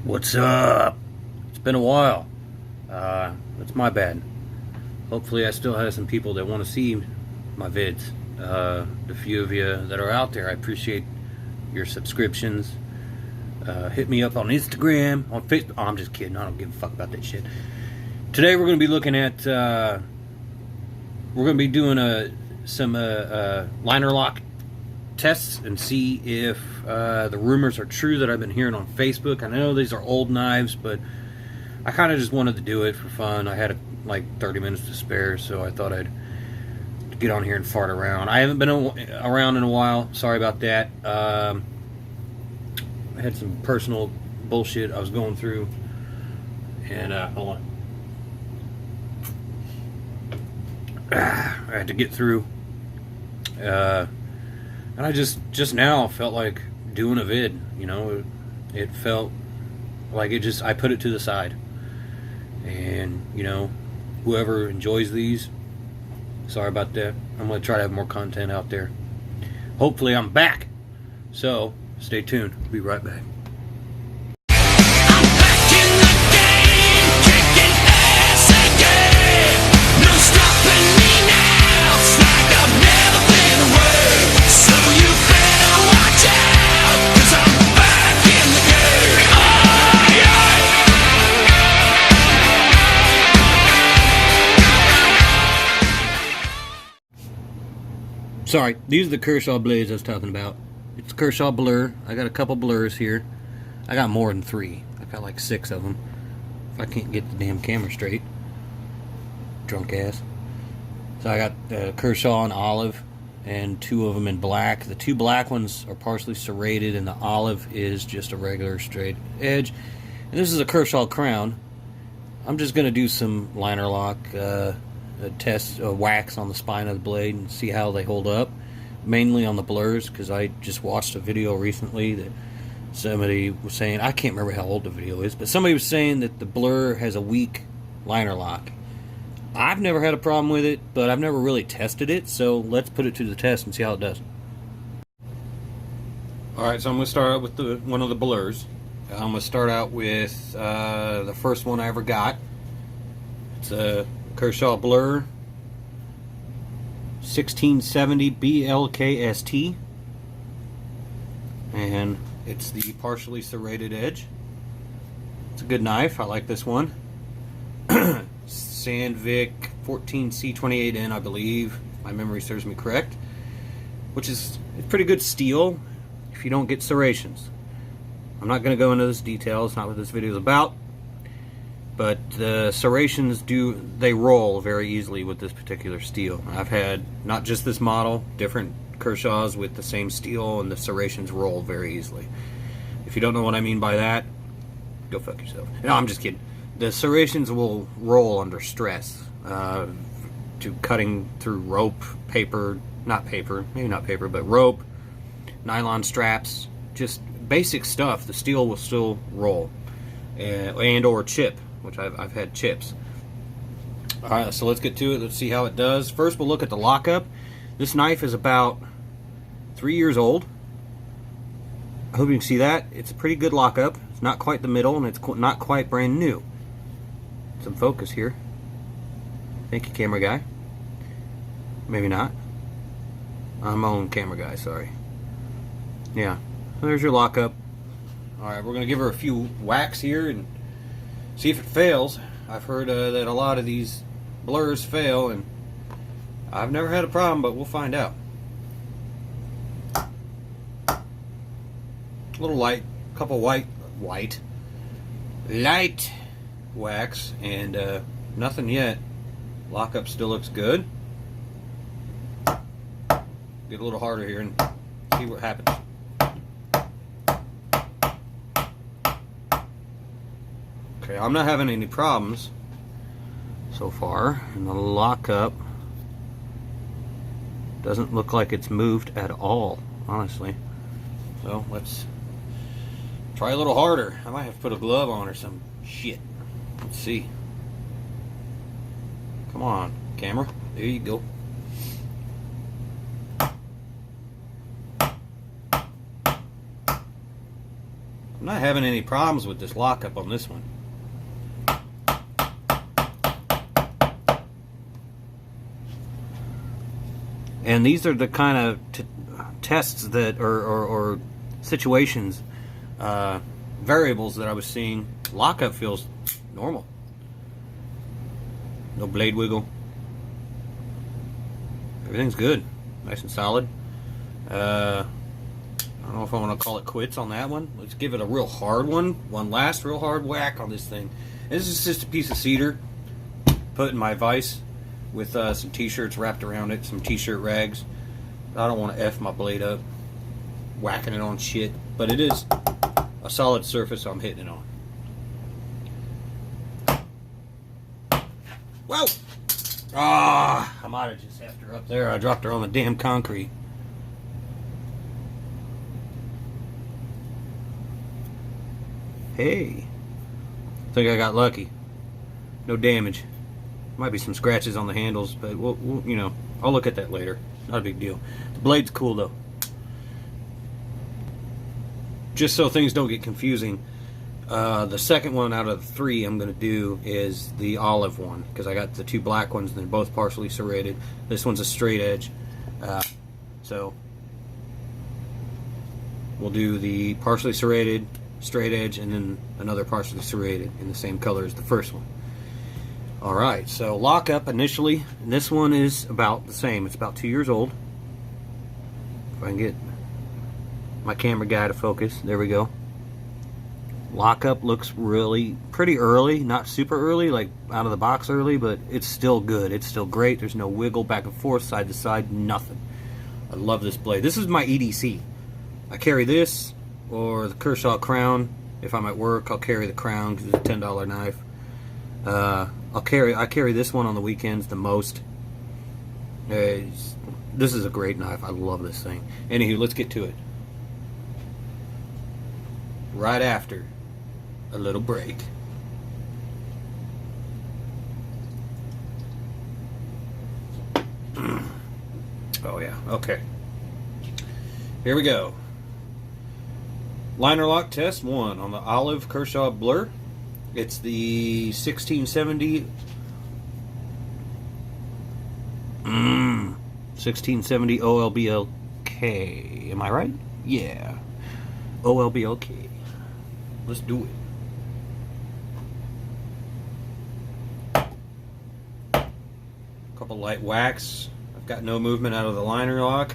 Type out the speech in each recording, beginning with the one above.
What's up? It's been a while. It's my bad. Hopefully I still have some people that want to see my vids. The few of you that are out there, I appreciate your subscriptions. Hit me up on Instagram, on Facebook. Oh, I'm just kidding. I don't give a fuck about that shit. Today we're going to be looking at, we're going to be doing some liner lock tests and see if the rumors are true that I've been hearing on Facebook. I know these are old knives, but I kind of just wanted to do it for fun. I had like 30 minutes to spare, so I thought I'd get on here and fart around. I haven't been around in a while. Sorry about that. I had some personal bullshit I was going through, and hold on. I had to get through. And I just now felt like doing a vid, you know. It felt like I put it to the side. And, you know, whoever enjoys these, sorry about that. I'm going to try to have more content out there. Hopefully I'm back. So, stay tuned. We'll be right back. Sorry, these are the Kershaw blades I was talking about. It's Kershaw blur. I got a couple blurs here. I got more than 3. I got like 6 of them. If I can't get the damn camera straight. Drunk ass. So I got Kershaw in olive and 2 of them in black. The 2 black ones are partially serrated and the olive is just a regular straight edge. And this is a Kershaw crown. I'm just going to do some liner lock test wax on the spine of the blade and see how they hold up, mainly on the blurs, because I just watched a video recently that somebody was saying, I can't remember how old the video is, but somebody was saying that the blur has a weak liner lock. I've never had a problem with it, but I've never really tested it, so let's put it to the test and see how it does. Alright, so I'm going to start out with one of the blurs. I'm going to start out with the first one I ever got. It's a Kershaw blur 1670 BLKST, and it's the partially serrated edge. It's a good knife. I like this one. Sandvik 14C28N, I believe, if my memory serves me correct, which is pretty good steel if you don't get serrations. I'm not going to go into this detail. It's not what this video is about. But the serrations they roll very easily with this particular steel. I've had not just this model, different Kershaws with the same steel, and the serrations roll very easily. If you don't know what I mean by that, go fuck yourself. No, I'm just kidding. The serrations will roll under stress to cutting through rope, paper, maybe not paper, but rope, nylon straps, just basic stuff. The steel will still roll, and or chip. Which I've had chips. Alright, so let's get to it. Let's see how it does. First we'll look at the lockup. This knife is about 3 years old. I hope you can see that. It's a pretty good lockup. It's not quite the middle, and it's not quite brand new. Some focus here. Thank you, camera guy. Maybe not. I'm my own camera guy, sorry. Yeah, so there's your lockup. Alright, we're going to give her a few whacks here and see if it fails. I've heard that a lot of these blurs fail, and I've never had a problem, but we'll find out. A little light, couple light wax, and nothing yet. Lockup still looks good. Get a little harder here and see what happens. Okay, I'm not having any problems so far, and the lockup doesn't look like it's moved at all, honestly. So let's try a little harder. I might have to put a glove on or some shit. Let's see. Come on, camera. There you go. I'm not having any problems with this lockup on this one. And these are the kind of tests that, or situations, variables that I was seeing. Lockup feels normal. No blade wiggle. Everything's good. Nice and solid. I don't know if I want to call it quits on that one. Let's give it a real hard one. One last real hard whack on this thing. This is just a piece of cedar put in my vise with some t-shirts wrapped around it, some t-shirt rags. I don't want to F my blade up whacking it on shit, but it is a solid surface I'm hitting it on. Whoa! Ah, I might have just effed her up there. I dropped her on the damn concrete. Hey, I think I got lucky. No damage. Might be some scratches on the handles, but we'll you know, I'll look at that later. Not a big deal. The blade's cool though. Just so things don't get confusing, the second one out of the three I'm going to do is the olive one, because I got the two black ones and they're both partially serrated. This one's a straight edge, so we'll do the partially serrated, straight edge, and then another partially serrated in the same color as the first one. Alright, so lockup initially, and this one is about the same. It's about 2 years old. If I can get my camera guy to focus. There we go. Lockup looks really pretty early, not super early, like out of the box early, but it's still good. It's still great. There's no wiggle back and forth, side to side, nothing. I love this blade. This is my EDC. I carry this or the Kershaw Crown. If I'm at work, I'll carry the Crown because it's a $10 knife. I carry this one on the weekends the most. This is a great knife. I love this thing. Anywho, let's get to it. Right after a little break. Oh yeah, okay. Here we go. Liner lock test 1 on the Olive Kershaw Blur. It's the 1670 1670 OLBLK. Am I right? Yeah. OLBLK. Let's do it. Couple light whacks. I've got no movement out of the liner lock.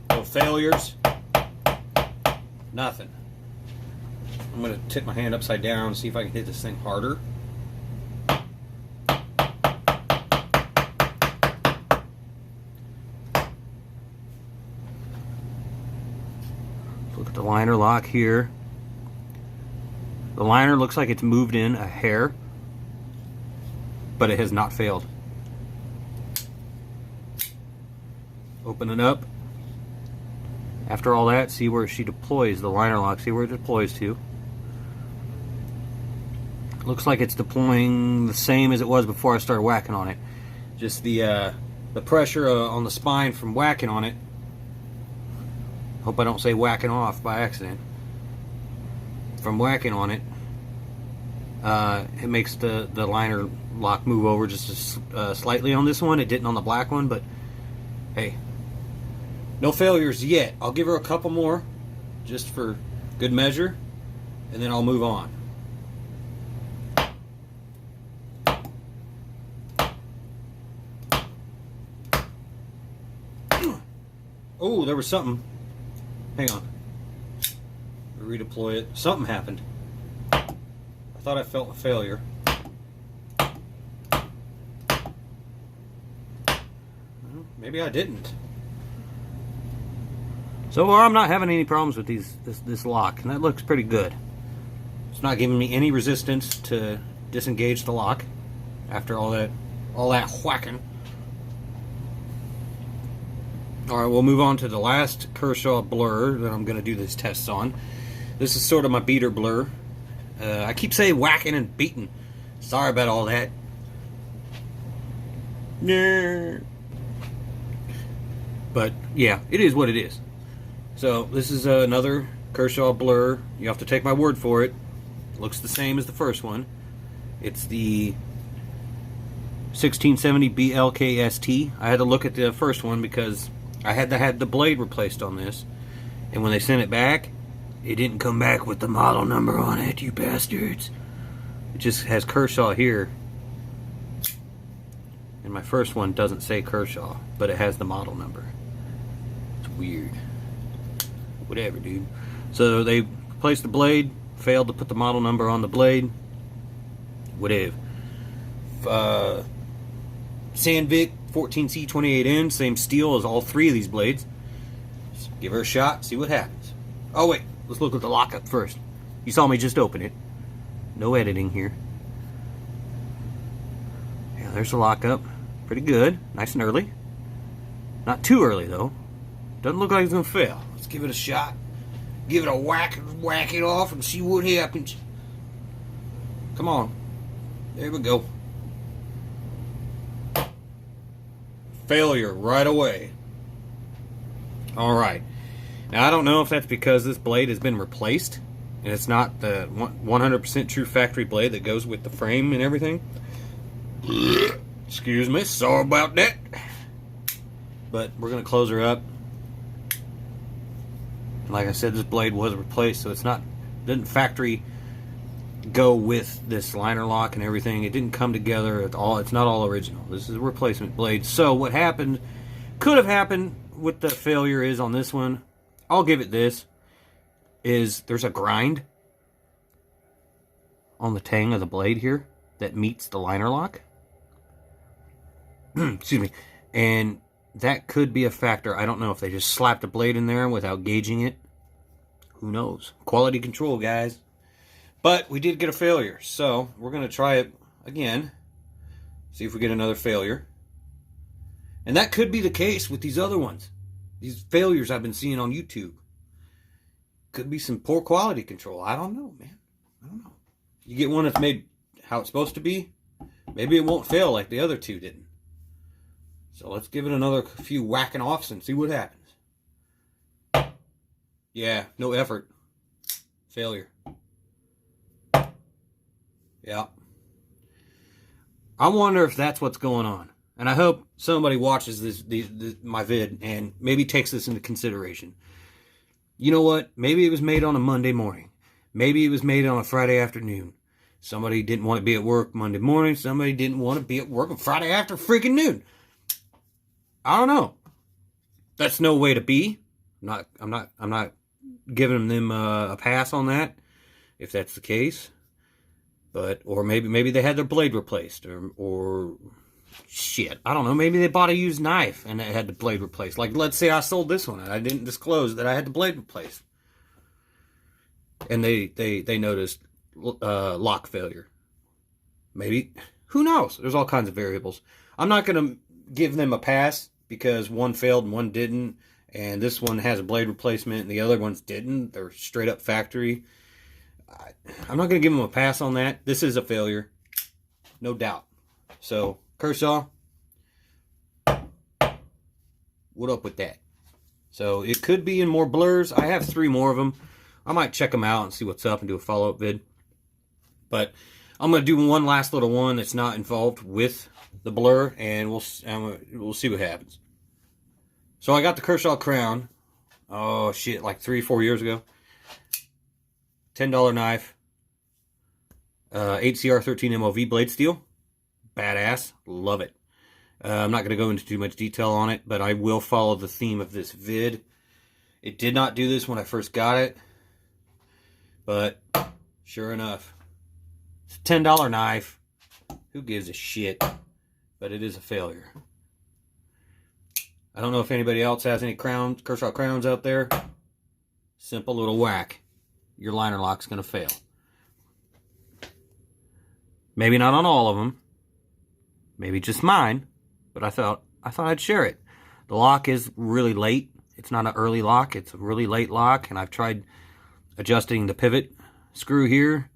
No failures. Nothing. I'm going to tip my hand upside down and see if I can hit this thing harder. Look at the liner lock here. The liner looks like it's moved in a hair, but it has not failed. Open it up. After all that, see where she deploys the liner lock. See where it deploys to. Looks like it's deploying the same as it was before I started whacking on it. Just the pressure on the spine from whacking on it. Hope I don't say whacking off by accident. From whacking on it, it makes the liner lock move over just slightly on this one. It didn't on the black one, but hey, no failures yet. I'll give her a couple more just for good measure, and then I'll move on. Oh, there was something. Hang on. Redeploy it. Something happened. I thought I felt a failure. Well, maybe I didn't. So far, I'm not having any problems with this lock, and that looks pretty good. It's not giving me any resistance to disengage the lock after all that whacking. Alright, we'll move on to the last Kershaw Blur that I'm going to do these tests on. This is sort of my beater blur. I keep saying whacking and beating. Sorry about all that. But, yeah, it is what it is. So, this is another Kershaw blur. You have to take my word for it. Looks the same as the first one. It's the 1670 BLKST. I had to look at the first one because I had the blade replaced on this. And when they sent it back, it didn't come back with the model number on it, you bastards. It just has Kershaw here. And my first one doesn't say Kershaw, but it has the model number. It's weird. Whatever, dude. So they replaced the blade, failed to put the model number on the blade. Whatever. Sandvik 14C28N, same steel as all three of these blades. Just give her a shot, see what happens. Oh wait, let's look at the lockup first. You saw me just open it. No editing here. Yeah, there's the lockup. Pretty good, nice and early. Not too early though. Doesn't look like it's gonna fail. Let's give it a shot. Give it a whack it off and see what happens. Come on. There we go. Failure right away. Alright. Now I don't know if that's because this blade has been replaced and it's not the 100% true factory blade that goes with the frame and everything. Excuse me, sorry about that. But we're going to close her up. Like I said, this blade was replaced, so it's not, didn't factory go with this liner lock and everything. It didn't come together at all. It's not all original. This is a replacement blade. So what happened, could have happened with the failure is on this one, I'll give it this, is there's a grind on the tang of the blade here that meets the liner lock. Excuse me. And that could be a factor. I don't know if they just slapped a blade in there without gauging it. Who knows? Quality control, guys. But we did get a failure, so we're going to try it again. See if we get another failure. And that could be the case with these other ones. These failures I've been seeing on YouTube. Could be some poor quality control. I don't know, man. I don't know. You get one that's made how it's supposed to be, maybe it won't fail like the other two didn't. So let's give it another few whacking offs and see what happens. Yeah, no effort. Failure. Yeah. I wonder if that's what's going on. And I hope somebody watches my vid and maybe takes this into consideration. You know what? Maybe it was made on a Monday morning. Maybe it was made on a Friday afternoon. Somebody didn't want to be at work Monday morning. Somebody didn't want to be at work on Friday after freaking noon. I don't know. That's no way to be. I'm not giving them a pass on that, if that's the case. But or maybe they had their blade replaced, or shit, I don't know. Maybe they bought a used knife and it had the blade replaced. Like, let's say I sold this one and I didn't disclose that I had the blade replaced, and they noticed lock failure. Maybe, who knows? There's all kinds of variables. I'm not gonna give them a pass because one failed and one didn't, and this one has a blade replacement and the other ones didn't. They're straight up factory. I'm not going to give them a pass on that. This is a failure, no doubt. So, Kershaw, what up with that? So, it could be in more blurs. I have 3 more of them. I might check them out and see what's up and do a follow-up vid. But I'm going to do one last little one that's not involved with the blur, and we'll see what happens. So, I got the Kershaw crown. Oh, shit, like 3-4 years ago. $10 knife, HCR 13 MOV blade steel, badass, love it. I'm not going to go into too much detail on it, but I will follow the theme of this vid. It did not do this when I first got it, but sure enough, it's a $10 knife. Who gives a shit? But it is a failure. I don't know if anybody else has any Kershaw crowns out there. Simple little whack. Your liner lock's going to fail. Maybe not on all of them. Maybe just mine. But I thought I'd share it. The lock is really late. It's not an early lock. It's a really late lock. And I've tried adjusting the pivot screw here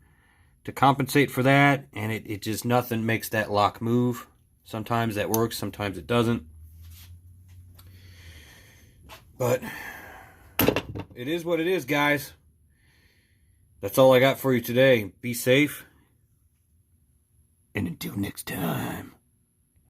to compensate for that. And it just, nothing makes that lock move. Sometimes that works. Sometimes it doesn't. But it is what it is, guys. That's all I got for you today. Be safe. And until next time.